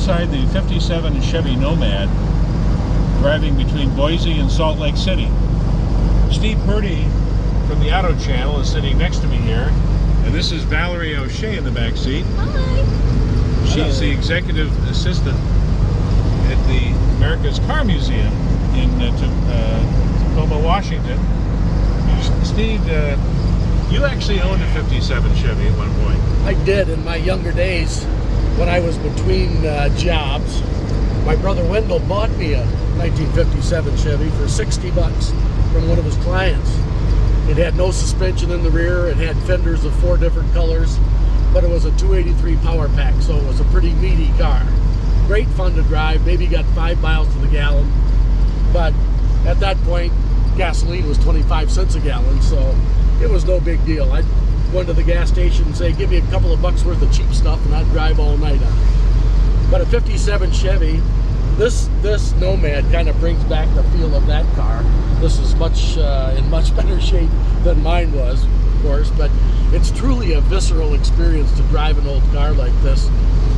inside the 57 Chevy Nomad, driving between Boise and Salt Lake City. Steve Purdy from the Auto Channel is sitting next to me here, and this is Valerie O'Shea in the back seat. Hi. She's the executive assistant at the America's Car Museum in Tacoma, Washington. Steve, you actually owned a 57 Chevy at one point. I did in my younger days when I was between jobs. My brother Wendell bought me a 1957 Chevy for 60 bucks from one of his clients. It had no suspension in the rear. It had fenders of 4 different colors, but it was a 283 power pack, so it was a pretty meaty car. Great fun to drive. Maybe got 5 miles to the gallon, but at that point gasoline was 25 cents a gallon, so it was no big deal. I'd go into the gas station and say, give me a couple of bucks worth of cheap stuff, and I'd drive all night on it. But a 57 Chevy, this Nomad kind of brings back the feel of that car. This is in much better shape than mine was, of course, but it's truly a visceral experience to drive an old car like this.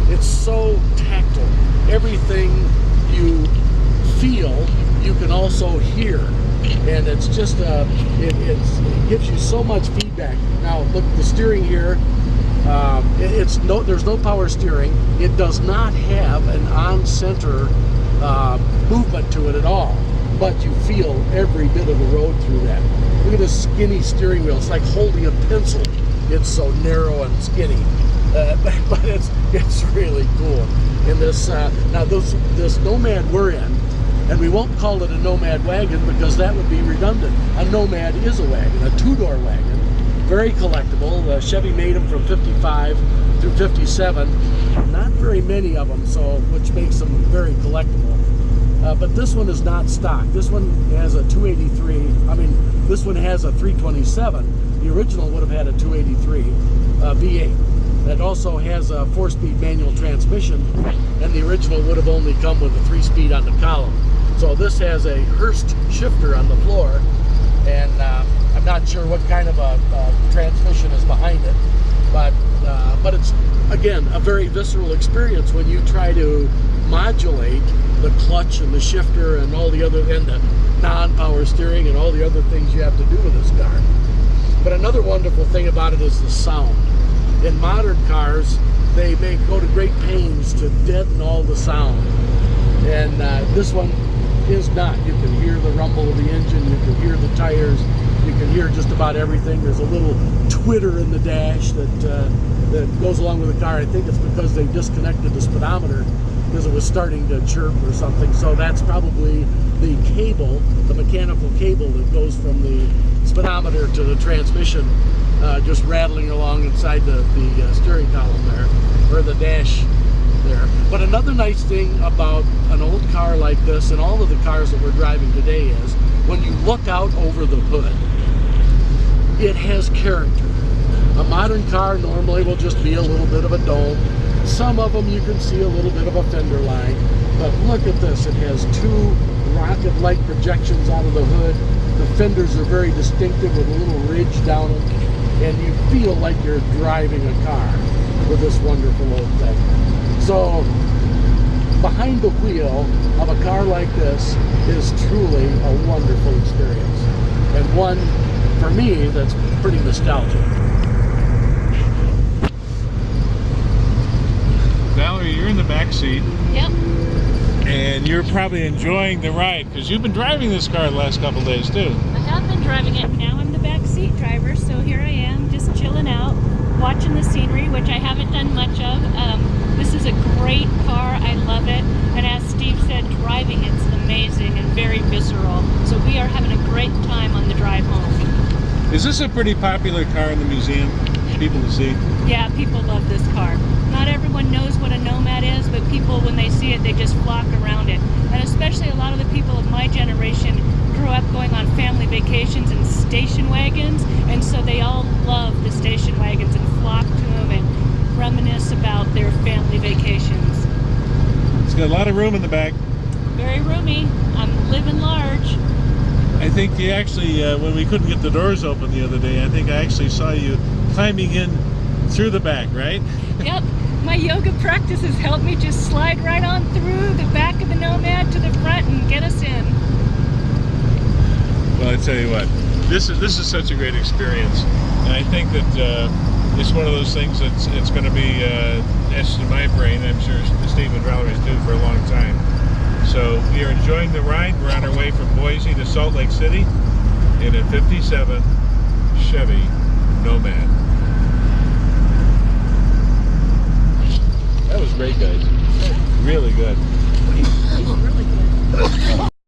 It's so tactile. Everything you feel, you can also hear. And it's just, it gives you so much feedback. Now, look, the steering here, there's no power steering. It does not have an on-center movement to it at all, but you feel every bit of the road through that. Look at this skinny steering wheel. It's like holding a pencil. It's so narrow and skinny, but it's really cool. And this this Nomad we're in, and we won't call it a Nomad wagon because that would be redundant. A Nomad is a wagon, a 2-door wagon, very collectible. Chevy made them from 55 through 57. Not very many of them, which makes them very collectible. But this one is not stock. This one has a 283. I mean, this one has a 327. The original would have had a 283 V8. That also has a 4-speed manual transmission, and the original would have only come with a 3-speed on the column. So this has a Hurst shifter on the floor, and I'm not sure what kind of a transmission is behind it, but it's, again, a very visceral experience when you try to modulate the clutch and the shifter and all the other, and the non-power steering and all the other things you have to do with this car. But another wonderful thing about it is the sound. In modern cars, they may go to great pains to deaden all the sound, and this one is not. You can hear the rumble of the engine, you can hear the tires, you can hear just about everything. There's a little twitter in the dash that goes along with the car. I think it's because they disconnected the speedometer because it was starting to chirp or something. So that's probably the cable, the mechanical cable that goes from the speedometer to the transmission, just rattling along inside the steering column there, or the dash there. But another nice thing about an old car like this, and all of the cars that we're driving today, is when you look out over the hood, it has character. A modern car normally will just be a little bit of a dome. Some of them you can see a little bit of a fender line, but look at this. It has 2 rocket-like projections out of the hood. The fenders are very distinctive with a little ridge down them, and you feel like you're driving a car with this wonderful old thing. So behind the wheel of a car like this is truly a wonderful experience, and one for me that's pretty nostalgic. Valerie, you're in the back seat. Yep. And you're probably enjoying the ride because you've been driving this car the last couple of days too. I have been driving it. Now I'm the back seat driver, so here I am just chilling out, watching the scenery, which I haven't done much of. This is a great car. I love it. And as Steve said, driving it's amazing and very visceral. So we are having a great time on the drive home. Is this a pretty popular car in the museum? People to see? Yeah, people love this car. Not everyone knows what a Nomad is, but people, when they see it, they just flock around it. And especially a lot of the people of my generation grew up going on family vacations in station wagons, and so they all love the station wagons and flock to them and reminisce about their family vacations. It's got a lot of room in the back. Very roomy. I'm living large. I think you actually, when we couldn't get the doors open the other day, I think I actually saw you climbing in through the back, right? Yep. My yoga practice has helped me just slide right on through the back of the Nomad to the front and get us in. Well, I tell you what, this is such a great experience, and I think that it's one of those things that's it's going to be etched in my brain. I'm sure Steve and Valerie's do for a long time. So we are enjoying the ride. We're on our way from Boise to Salt Lake City in a 57